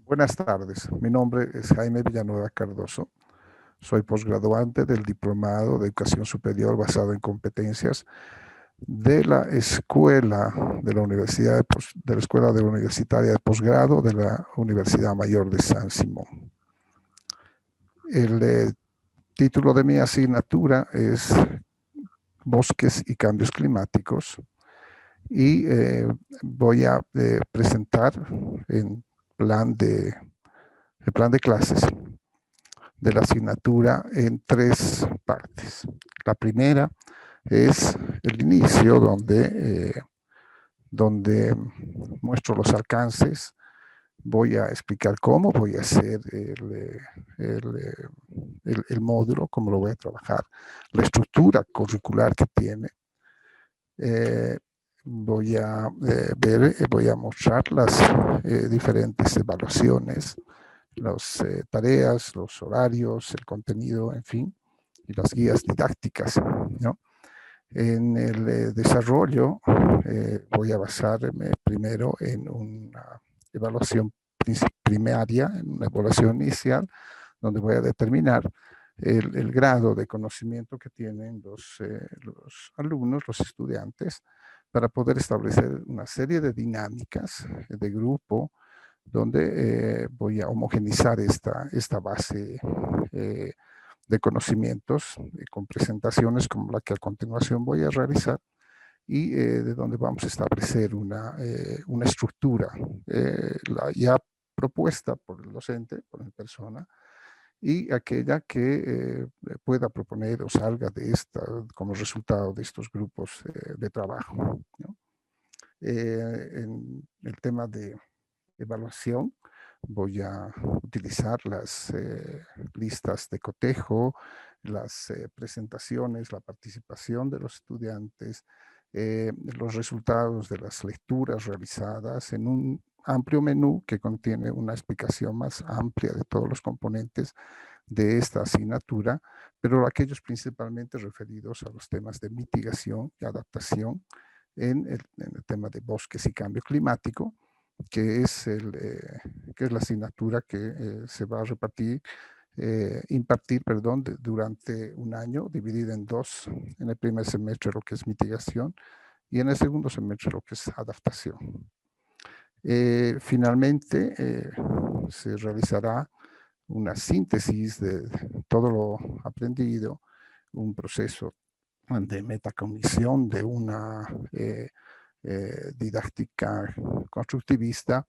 Buenas tardes, mi nombre es Jaime Villanueva Cardoso. Soy posgraduante del Diplomado de Educación Superior basado en competencias de la Escuela de la Universidad de la Escuela de la Universitaria de Posgrado de la Universidad Mayor de San Simón. El título de mi asignatura es Bosques y Cambios Climáticos y voy a presentar en plan de, el plan de clases de la asignatura en tres partes. La primera es el inicio donde muestro los alcances, voy a explicar cómo voy a hacer el módulo, cómo lo voy a trabajar, la estructura curricular que tiene. Voy a mostrar las diferentes evaluaciones, las tareas, los horarios, el contenido, en fin, y las guías didácticas, ¿no? En el desarrollo voy a basarme primero en una evaluación primaria, en una evaluación inicial, donde voy a determinar el grado de conocimiento que tienen los alumnos, los estudiantes, para poder establecer una serie de dinámicas de grupo, donde voy a homogenizar esta base de conocimientos con presentaciones como la que a continuación voy a realizar y de donde vamos a establecer una estructura la ya propuesta por el docente, por la persona, y aquella que pueda proponer o salga de esta como resultado de estos grupos de trabajo, ¿no? En el tema de evaluación, voy a utilizar las listas de cotejo, las presentaciones, la participación de los estudiantes, los resultados de las lecturas realizadas en un amplio menú que contiene una explicación más amplia de todos los componentes de esta asignatura, pero aquellos principalmente referidos a los temas de mitigación y adaptación en el tema de bosques y cambio climático, que es, que es la asignatura que se va a impartir, perdón, durante un año, dividida en dos. En el primer semestre lo que es mitigación y en el segundo semestre lo que es adaptación. Finalmente, se realizará una síntesis de todo lo aprendido, un proceso de metacognición, de una didáctica constructivista,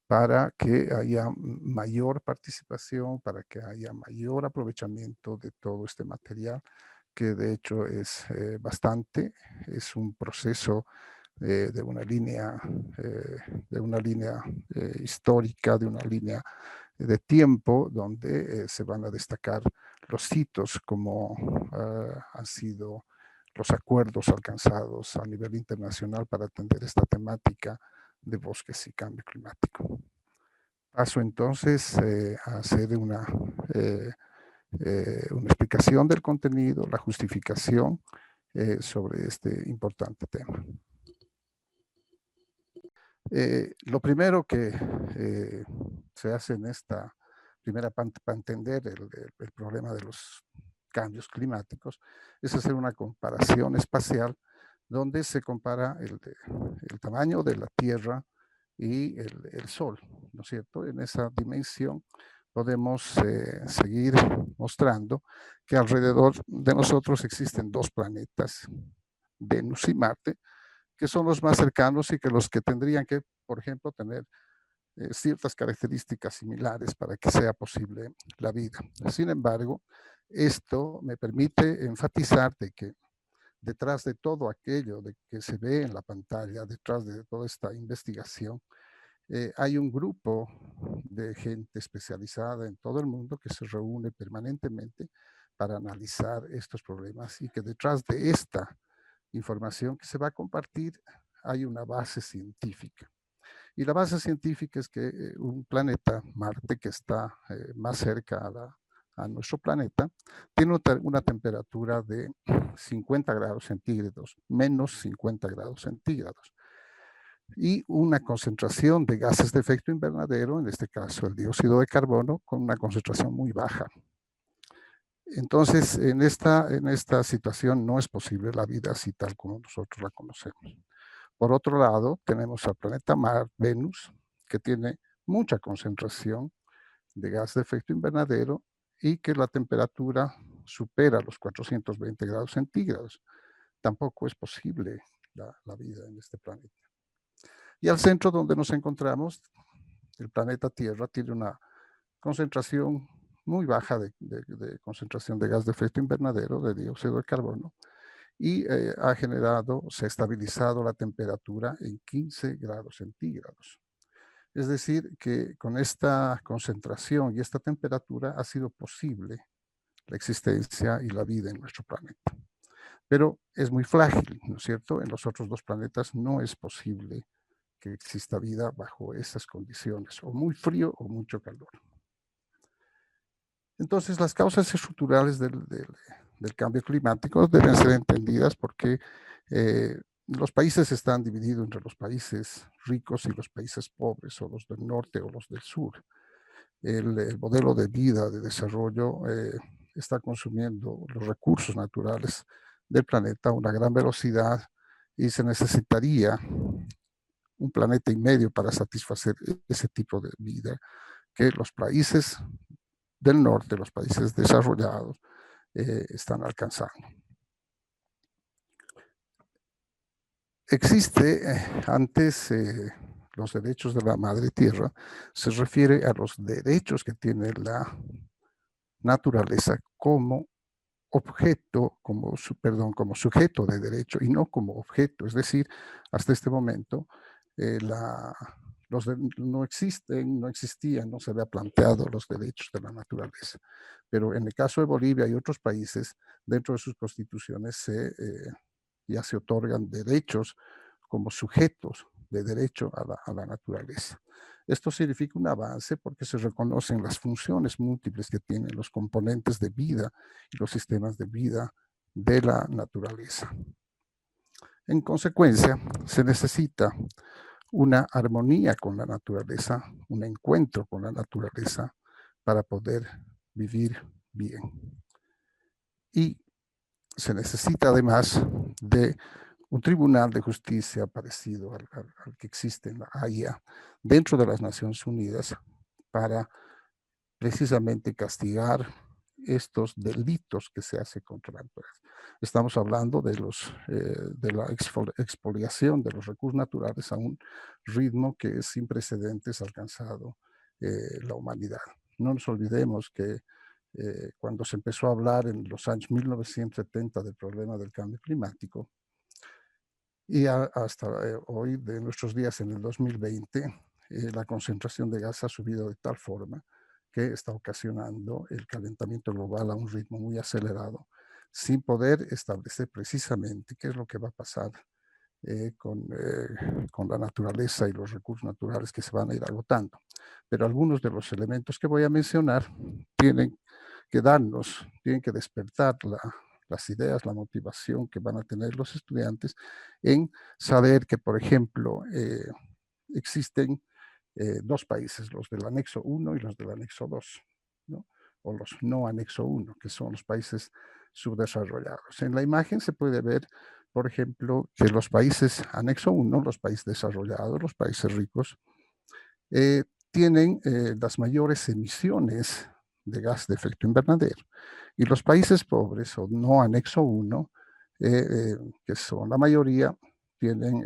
para que haya mayor participación, para que haya mayor aprovechamiento de todo este material, que de hecho es bastante, es un proceso de una línea histórica, de una línea de tiempo, donde se van a destacar los hitos como han sido los acuerdos alcanzados a nivel internacional para atender esta temática de bosques y cambio climático. Paso entonces a hacer una explicación del contenido, la justificación sobre este importante tema. Lo primero que se hace en esta primera parte para entender el problema de los cambios climáticos es hacer una comparación espacial donde se compara el tamaño de la Tierra y el Sol, ¿no es cierto? En esa dimensión podemos seguir mostrando que alrededor de nosotros existen dos planetas, Venus y Marte, que son los más cercanos y que los que tendrían que, por ejemplo, tener ciertas características similares para que sea posible la vida. Sin embargo, esto me permite enfatizar de que detrás de todo aquello de que se ve en la pantalla, detrás de toda esta investigación, hay un grupo de gente especializada en todo el mundo que se reúne permanentemente para analizar estos problemas y que detrás de esta información que se va a compartir hay una base científica. Y la base científica es que un planeta, Marte, que está más cerca a nuestro planeta, tiene una temperatura de 50 grados centígrados, menos 50 grados centígrados. y una concentración de gases de efecto invernadero, en este caso el dióxido de carbono, con una concentración muy baja. Entonces, en esta situación no es posible la vida así tal como nosotros la conocemos. Por otro lado, tenemos al planeta Venus, que tiene mucha concentración de gas de efecto invernadero y que la temperatura supera los 420 grados centígrados. Tampoco es posible la vida en este planeta. Y al centro donde nos encontramos, el planeta Tierra tiene una concentración muy baja de concentración de gas de efecto invernadero, de dióxido de carbono, y se ha estabilizado la temperatura en 15 grados centígrados. Es decir, que con esta concentración y esta temperatura ha sido posible la existencia y la vida en nuestro planeta. Pero es muy frágil, ¿no es cierto? En los otros dos planetas no es posible que exista vida bajo esas condiciones, o muy frío o mucho calor. Entonces, las causas estructurales del cambio climático deben ser entendidas porque los países están divididos entre los países ricos y los países pobres, o los del norte o los del sur. El modelo de vida, de desarrollo, está consumiendo los recursos naturales del planeta a una gran velocidad y se necesitaría un planeta y medio para satisfacer ese tipo de vida que los países del norte, los países desarrollados, están alcanzando. Existe antes los derechos de la madre tierra, se refiere a los derechos que tiene la naturaleza como objeto, como sujeto de derecho y no como objeto. Es decir, hasta este momento no existían, no se había planteado los derechos de la naturaleza. Pero en el caso de Bolivia y otros países, dentro de sus constituciones ya se otorgan derechos como sujetos de derecho a la naturaleza. Esto significa un avance porque se reconocen las funciones múltiples que tienen los componentes de vida y los sistemas de vida de la naturaleza. En consecuencia, se necesita una armonía con la naturaleza, un encuentro con la naturaleza para poder vivir bien. Y se necesita además de un tribunal de justicia parecido al que existe en la Haya dentro de las Naciones Unidas para precisamente castigar estos delitos que se hacen contra la naturaleza. Estamos hablando de la expoliación de los recursos naturales a un ritmo que es sin precedentes alcanzado la humanidad. No nos olvidemos que cuando se empezó a hablar en los años 1970 del problema del cambio climático, y hasta hoy, de nuestros días en el 2020, la concentración de gas ha subido de tal forma que está ocasionando el calentamiento global a un ritmo muy acelerado, sin poder establecer precisamente qué es lo que va a pasar con la naturaleza y los recursos naturales que se van a ir agotando. Pero algunos de los elementos que voy a mencionar tienen que tienen que despertar las ideas, la motivación que van a tener los estudiantes en saber que, por ejemplo, existen dos países, los del anexo 1 y los del anexo 2, ¿no? O los no anexo 1, que son los países subdesarrollados. En la imagen se puede ver, por ejemplo, que los países anexo 1, los países desarrollados, los países ricos, tienen las mayores emisiones de gas de efecto invernadero. Y los países pobres o no anexo 1, que son la mayoría, tienen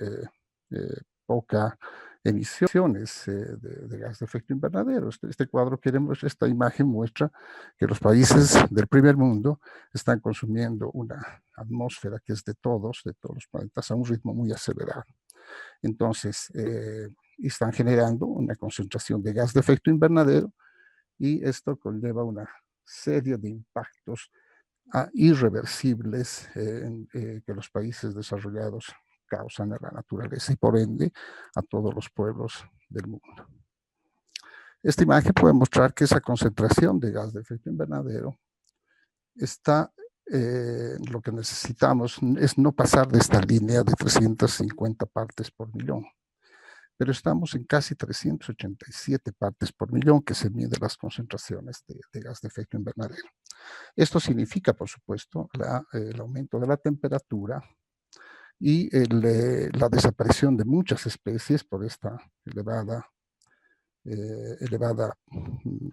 poca emisiones de gas de efecto invernadero. Este cuadro esta imagen muestra que los países del primer mundo están consumiendo una atmósfera que es de todos los planetas a un ritmo muy acelerado. Entonces, están generando una concentración de gas de efecto invernadero y esto conlleva una serie de impactos irreversibles que los países desarrollados causan a la naturaleza y por ende a todos los pueblos del mundo. Esta imagen puede mostrar que esa concentración de gas de efecto invernadero lo que necesitamos es no pasar de esta línea de 350 partes por millón. pero estamos en casi 387 partes por millón que se miden las concentraciones de gas de efecto invernadero. Esto significa, por supuesto, el aumento de la temperatura y la desaparición de muchas especies por esta elevada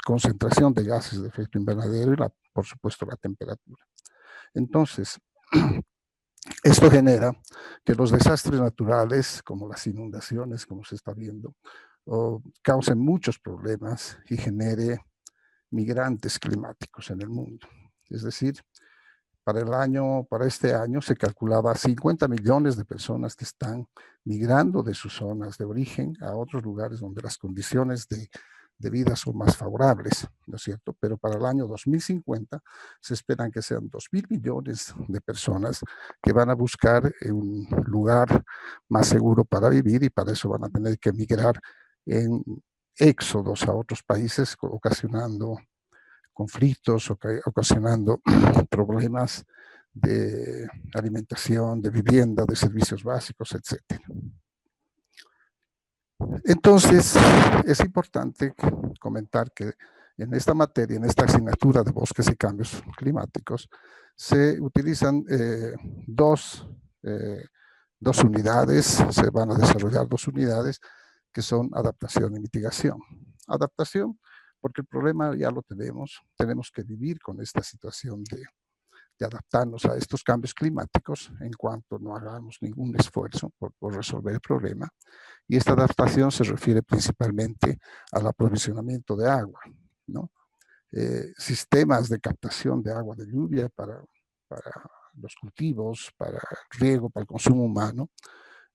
concentración de gases de efecto invernadero y, por supuesto, la temperatura. Entonces, esto genera que los desastres naturales, como las inundaciones, como se está viendo, causen muchos problemas y genere migrantes climáticos en el mundo. Es decir, para este año se calculaba 50 millones de personas que están migrando de sus zonas de origen a otros lugares donde las condiciones de vida son más favorables, ¿no es cierto? Pero para el año 2050 se esperan que sean 2.000 millones de personas que van a buscar un lugar más seguro para vivir, y para eso van a tener que migrar en éxodos a otros países, ocasionando conflictos, ocasionando problemas de alimentación, de vivienda, de servicios básicos, etc. Entonces, es importante comentar que en esta materia, en esta asignatura de bosques y cambios climáticos, se utilizan dos unidades, se van a desarrollar dos unidades que son adaptación y mitigación. Adaptación, porque el problema ya lo tenemos que vivir con esta situación de adaptarnos a estos cambios climáticos en cuanto no hagamos ningún esfuerzo por resolver el problema. Y esta adaptación se refiere principalmente al aprovisionamiento de agua, ¿no? Sistemas de captación de agua de lluvia para los cultivos, para riego, para el consumo humano.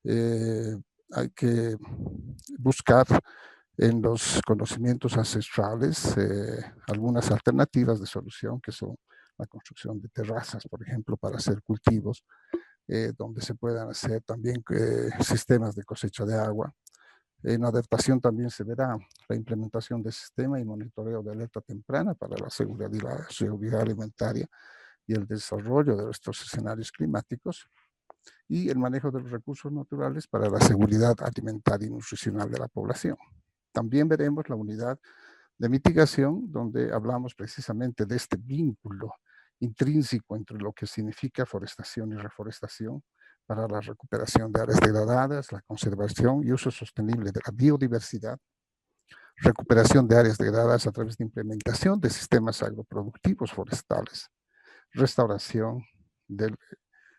Hay que buscar en los conocimientos ancestrales algunas alternativas de solución, que son la construcción de terrazas, por ejemplo, para hacer cultivos, donde se puedan hacer también sistemas de cosecha de agua. En adaptación también se verá la implementación de sistemas y monitoreo de alerta temprana para la seguridad y la seguridad alimentaria y el desarrollo de estos escenarios climáticos, y el manejo de los recursos naturales para la seguridad alimentaria y nutricional de la población. También veremos la unidad de mitigación, donde hablamos precisamente de este vínculo intrínseco entre lo que significa forestación y reforestación para la recuperación de áreas degradadas, la conservación y uso sostenible de la biodiversidad, recuperación de áreas degradadas a través de implementación de sistemas agroproductivos forestales, restauración del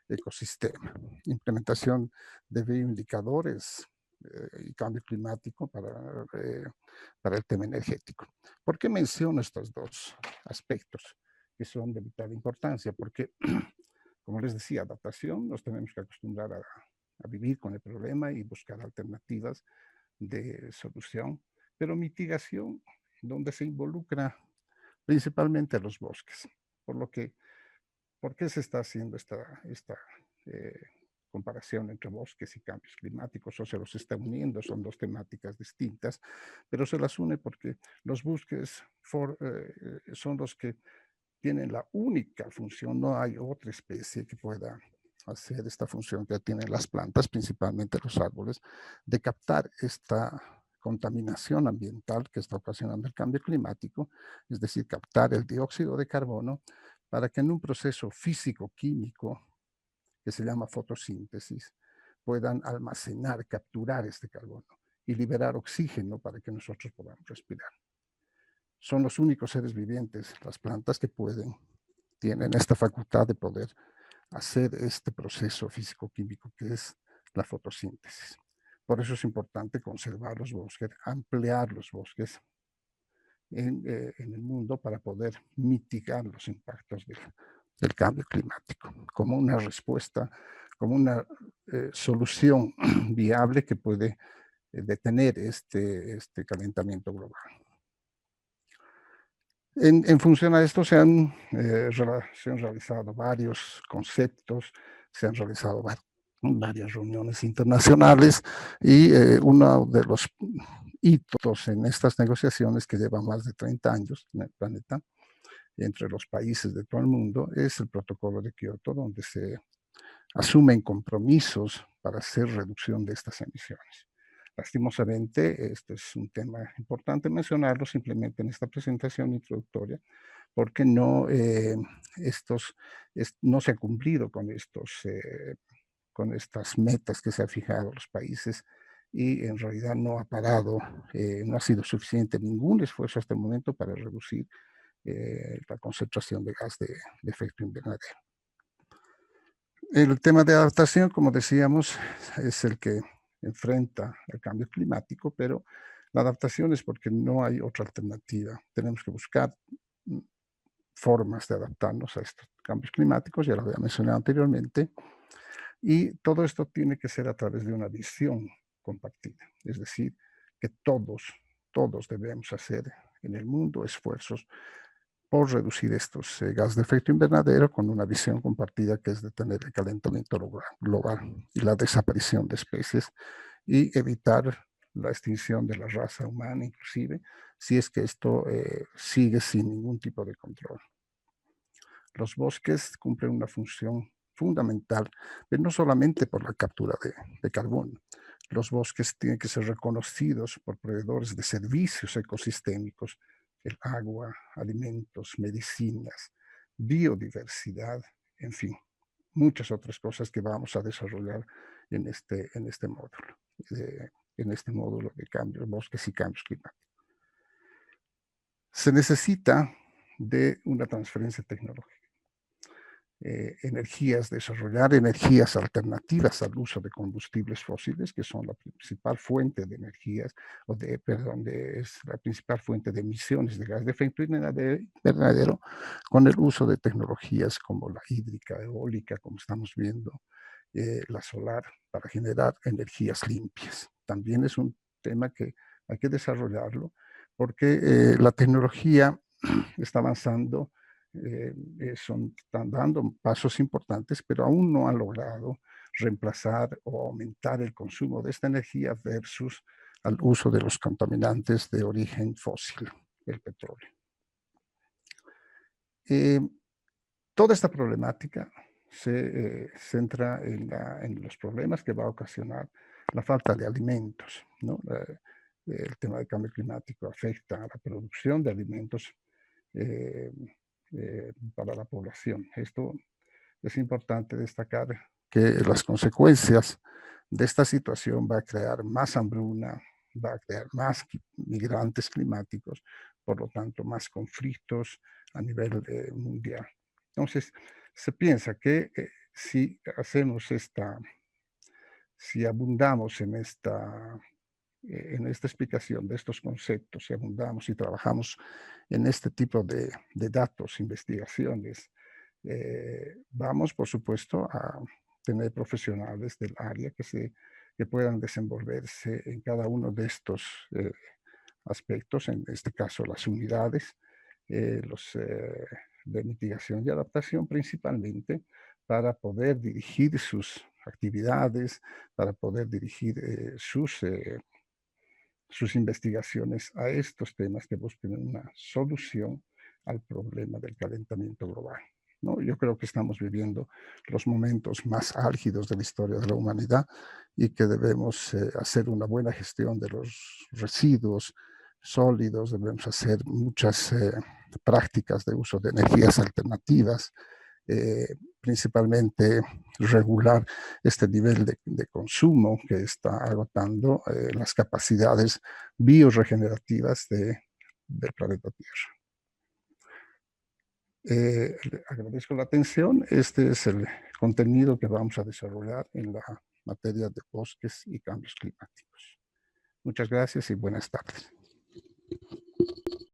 ecosistema, implementación de bioindicadores y cambio climático para el tema energético. ¿Por qué menciono estos dos aspectos que son de vital importancia? Porque, como les decía, adaptación, nos tenemos que acostumbrar a vivir con el problema y buscar alternativas de solución, pero mitigación, donde se involucra principalmente a los bosques. ¿Por qué se está haciendo esta eh, comparación entre bosques y cambios climáticos? O se los está uniendo, son dos temáticas distintas, pero se las une porque los bosques son los que tienen la única función, no hay otra especie que pueda hacer esta función que tienen las plantas, principalmente los árboles, de captar esta contaminación ambiental que está ocasionando el cambio climático, es decir, captar el dióxido de carbono para que en un proceso físico-químico que se llama fotosíntesis puedan almacenar, capturar este carbono y liberar oxígeno para que nosotros podamos respirar. Son los únicos seres vivientes, las plantas, que tienen esta facultad de poder hacer este proceso físico-químico que es la fotosíntesis. Por eso es importante conservar los bosques, ampliar los bosques en el mundo para poder mitigar los impactos del cambio climático, como una respuesta, como una solución viable que puede detener este calentamiento global. En función a esto se han realizado varios conceptos, se han realizado varias reuniones internacionales, y uno de los hitos en estas negociaciones, que llevan más de 30 años en el planeta, entre los países de todo el mundo, es el Protocolo de Kioto, donde se asumen compromisos para hacer reducción de estas emisiones. Lastimosamente, este es un tema importante mencionarlo simplemente en esta presentación introductoria, porque no, no se ha cumplido con estas metas que se han fijado los países y en realidad no ha parado, no ha sido suficiente ningún esfuerzo hasta el momento para reducir la concentración de gas de efecto invernadero. El tema de adaptación, como decíamos, es el que enfrenta el cambio climático, pero la adaptación es porque no hay otra alternativa. Tenemos que buscar formas de adaptarnos a estos cambios climáticos, ya lo había mencionado anteriormente, y todo esto tiene que ser a través de una visión compartida, es decir, que todos debemos hacer en el mundo esfuerzos por reducir estos gases de efecto invernadero con una visión compartida que es detener el calentamiento global y la desaparición de especies y evitar la extinción de la raza humana inclusive, si es que esto sigue sin ningún tipo de control. Los bosques cumplen una función fundamental, pero no solamente por la captura de carbono. Los bosques tienen que ser reconocidos por proveedores de servicios ecosistémicos, el agua, alimentos, medicinas, biodiversidad, en fin, muchas otras cosas que vamos a desarrollar en este módulo de cambios, bosques y cambios climáticos. Se necesita de una transferencia tecnológica. Desarrollar energías alternativas al uso de combustibles fósiles, que son la principal fuente de energías, es la principal fuente de emisiones de gas de efecto invernadero, con el uso de tecnologías como la hídrica, eólica, como estamos viendo, la solar, para generar energías limpias. También es un tema que hay que desarrollarlo, porque la tecnología está avanzando, están dando pasos importantes, pero aún no han logrado reemplazar o aumentar el consumo de esta energía versus al uso de los contaminantes de origen fósil, el petróleo. Toda esta problemática se centra en los problemas que va a ocasionar la falta de alimentos, ¿no? El tema del cambio climático afecta a la producción de alimentos para la población. Esto es importante destacar que las consecuencias de esta situación va a crear más hambruna, va a crear más migrantes climáticos, por lo tanto más conflictos a nivel mundial. Entonces, se piensa que si abundamos en esta explicación de estos conceptos, si abundamos y trabajamos en este tipo de datos, investigaciones, vamos, por supuesto, a tener profesionales del área que puedan desenvolverse en cada uno de estos aspectos, en este caso las unidades, de mitigación y adaptación principalmente, para poder dirigir sus actividades, para poder dirigir sus investigaciones a estos temas que busquen una solución al problema del calentamiento global, ¿no? Yo creo que estamos viviendo los momentos más álgidos de la historia de la humanidad y que debemos hacer una buena gestión de los residuos sólidos, debemos hacer muchas prácticas de uso de energías alternativas, principalmente regular este nivel de consumo que está agotando las capacidades bioregenerativas del planeta Tierra. Le agradezco la atención. Este es el contenido que vamos a desarrollar en la materia de bosques y cambios climáticos. Muchas gracias y buenas tardes.